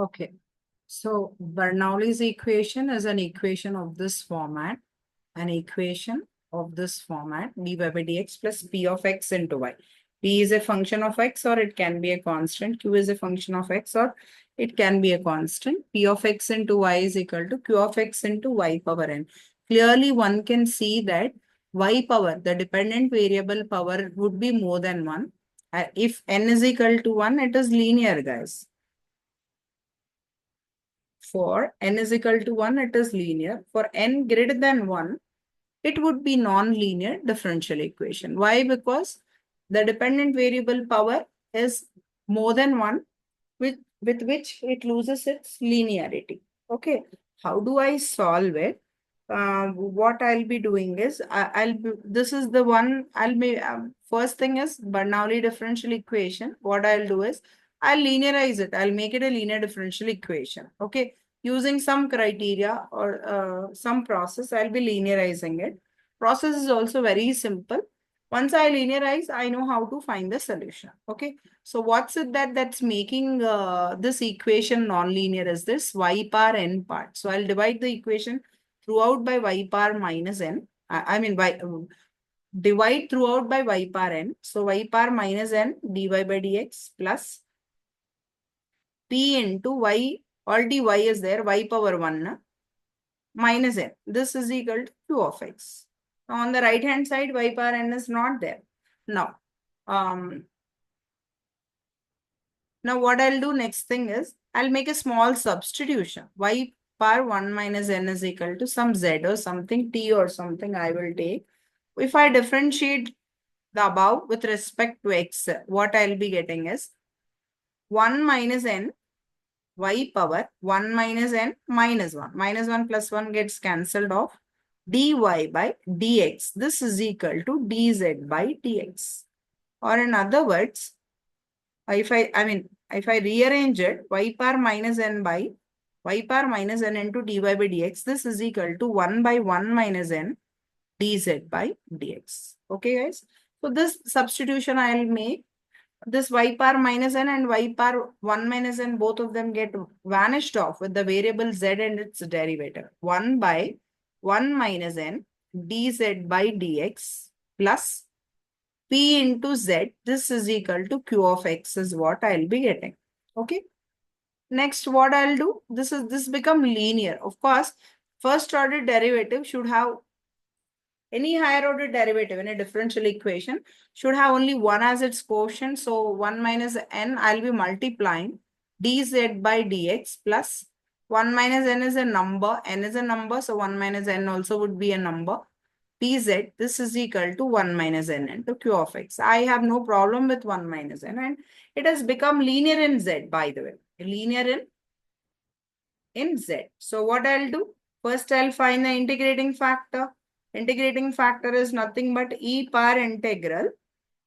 Okay. So Bernoulli's equation is an equation of this format. An equation of this format, dy by dx plus p of x into y. P is a function of x or it can be a constant. Q is a function of x or it can be a constant. P of x into y is equal to q of x into y power n. Clearly, one can see that y power, the dependent variable power, would be more than 1. If n is equal to 1, it is linear, guys. For n is equal to 1, it is linear. For n greater than 1, it would be non-linear differential equation. Why? Because the dependent variable power is more than 1, with which it loses its linearity. Okay. How do I solve it? What I'll be doing is, this is the one, first thing is Bernoulli differential equation. What I'll do is, I'll linearize it. I'll make it a linear differential equation. Okay. Using some criteria or some process, I'll be linearizing it. Process is also very simple. Once I linearize, I know how to find the solution. Okay. So what's it that's making this equation non-linear is this y power n part. So I'll divide the equation throughout by y power minus n. I mean, divide throughout by y power n. So y power minus n dy by dx plus p into y, already y is there, y power 1 minus n. This is equal to q of x. Now on the right hand side, y power n is not there. Now, now what I'll do next thing is, I'll make a small substitution. Y power 1 minus n is equal to some z or something, t or something I will take. If I differentiate the above with respect to x, what I'll be getting is 1 minus n y power 1 minus n minus 1. Minus 1 plus 1 gets cancelled off. Dy by dx. This is equal to dz by dx. Or in other words, if I rearrange it, y power minus n by y power minus n into dy by dx, this is equal to 1 by 1 minus n dz by dx. Okay, guys. So this substitution I'll make. This y power minus n and y power 1 minus n, both of them get vanished off with the variable z and its derivative. 1 by 1 minus n dz by dx plus p into z. This is equal to q of x is what I'll be getting. Okay. Next, what I'll do, this become linear. Of course, first order derivative should have, any higher order derivative in a differential equation should have only 1 as its quotient. So 1 minus n, I'll be multiplying dz by dx plus 1 minus n is a number, n is a number, so 1 minus n also would be a number. Dz, this is equal to 1 minus n into q of x. I have no problem with 1 minus n, and it has become linear in z, by the way. Linear in z. So what I'll do? First, I'll find the integrating factor. Integrating factor is nothing but e power integral.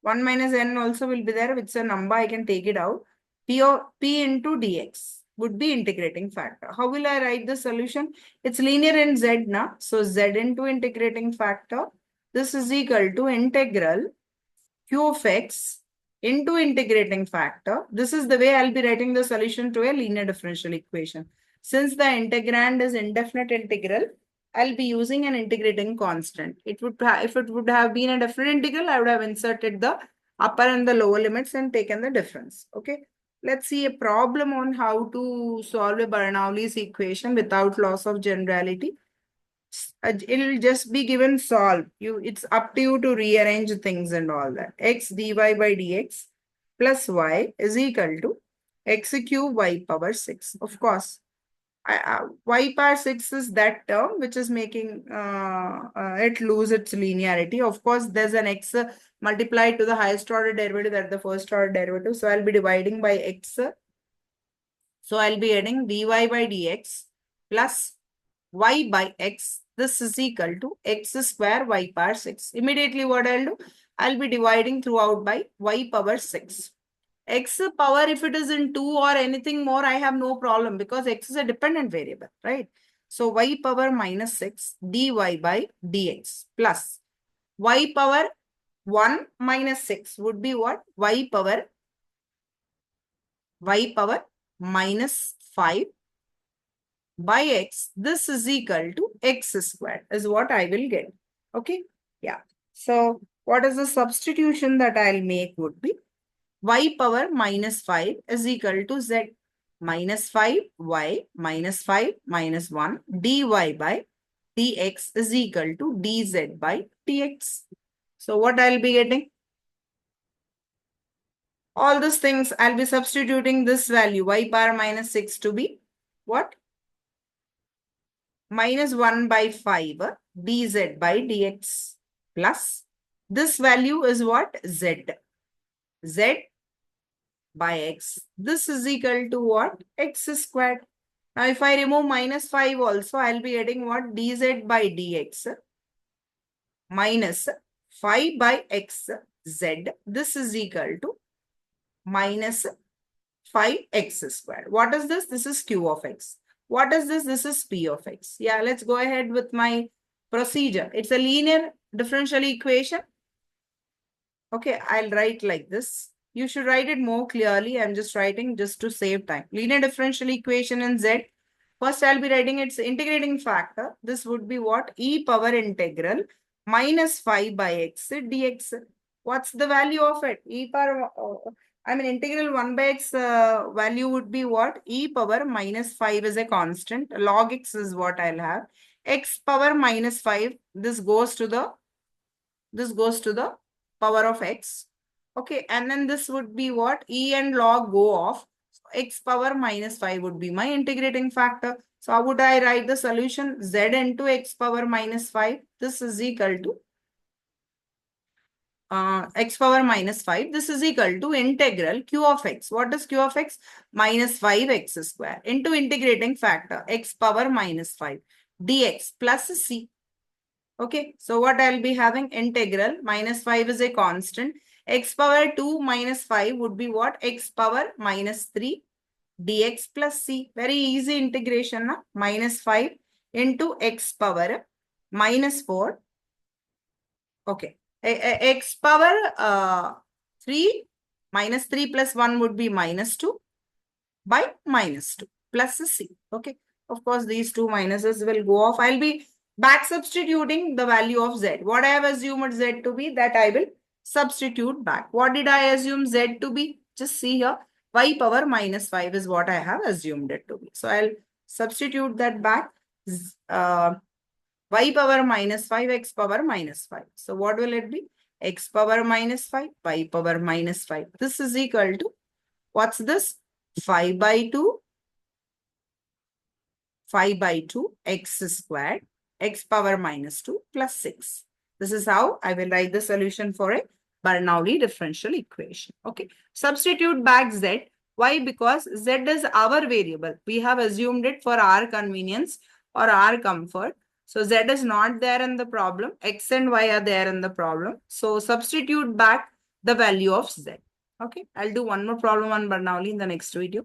1 minus n also will be there, which is a number, I can take it out. P into dx would be integrating factor. How will I write the solution? It's linear in z now. So z into integrating factor. This is equal to integral q of x into integrating factor. This is the way I'll be writing the solution to a linear differential equation. Since the integrand is indefinite integral, I'll be using an integrating constant. If it would have been a definite integral, I would have inserted the upper and the lower limits and taken the difference. Okay. Let's see a problem on how to solve a Bernoulli's equation without loss of generality. It'll just be given solve. It's up to you to rearrange things and all that. X dy by dx plus y is equal to x cube y power 6. Of course, y power 6 is that term which is making it lose its linearity. Of course, there's an x multiplied to the highest order derivative at the first order derivative. So I'll be dividing by x. So I'll be adding dy by dx plus y by x. This is equal to x square y power 6. Immediately what I'll do? I'll be dividing throughout by y power 6. X power, if it is in 2 or anything more, I have no problem because x is a dependent variable, right? So y power minus 6 dy by dx plus y power 1 minus 6 would be what? Y power minus 5 by x, this is equal to x squared is what I will get. Okay. Yeah. So what is the substitution that I'll make would be y power minus 5 is equal to z minus 5y minus 5 minus 1 dy by dx is equal to dz by dx. So what I'll be getting? All these things I'll be substituting this value y power minus 6 to be what? Minus 1 by 5 dz by dx plus this value is what? Z. Z by x. This is equal to what? X squared. Now, if I remove minus 5 also, I'll be getting what? Dz by dx minus 5 by x z. This is equal to minus 5x squared. What is this? This is q of x. What is this? This is p of x. Yeah, let's go ahead with my procedure. It's a linear differential equation. Okay, I'll write like this. You should write it more clearly. I'm just writing just to save time. Linear differential equation in Z. First, I'll be writing its integrating factor. This would be what? E power integral minus 5 by x dx. What's the value of it? E power, integral 1 by x value would be what? E power minus 5 is a constant. Log x is what I'll have. X power minus 5. This goes to the power of x. Okay, and then this would be what? E and log go off. So x power minus 5 would be my integrating factor. So how would I write the solution? Z into x power minus 5. This is equal to x power minus 5. This is equal to integral q of x. What is q of x? Minus 5x square into integrating factor x power minus 5 dx plus c. Okay, so what I'll be having? Integral minus 5 is a constant. X power 2 minus 5 would be what? X power minus 3 dx plus c. Very easy integration. Na? Minus 5 into x power minus 4. Okay, x power 3 minus 3 plus 1 would be minus 2 by minus 2 plus c. Okay, of course, these two minuses will go off. I'll be back substituting the value of z. What I have assumed z to be, that I will substitute back. What did I assume z to be? Just see here. Y power minus 5 is what I have assumed it to be. So I'll substitute that back. Y power minus 5, x power minus 5. So what will it be? X power minus 5, y power minus 5. This is equal to, what's this? 5 by 2 x squared x power minus 2 plus 6. This is how I will write the solution for a Bernouli differential equation. Okay. Substitute back z. Why? Because z is our variable. We have assumed it for our convenience or our comfort. So z is not there in the problem. X and y are there in the problem. So substitute back the value of z. Okay. I'll do one more problem on Bernoulli in the next video.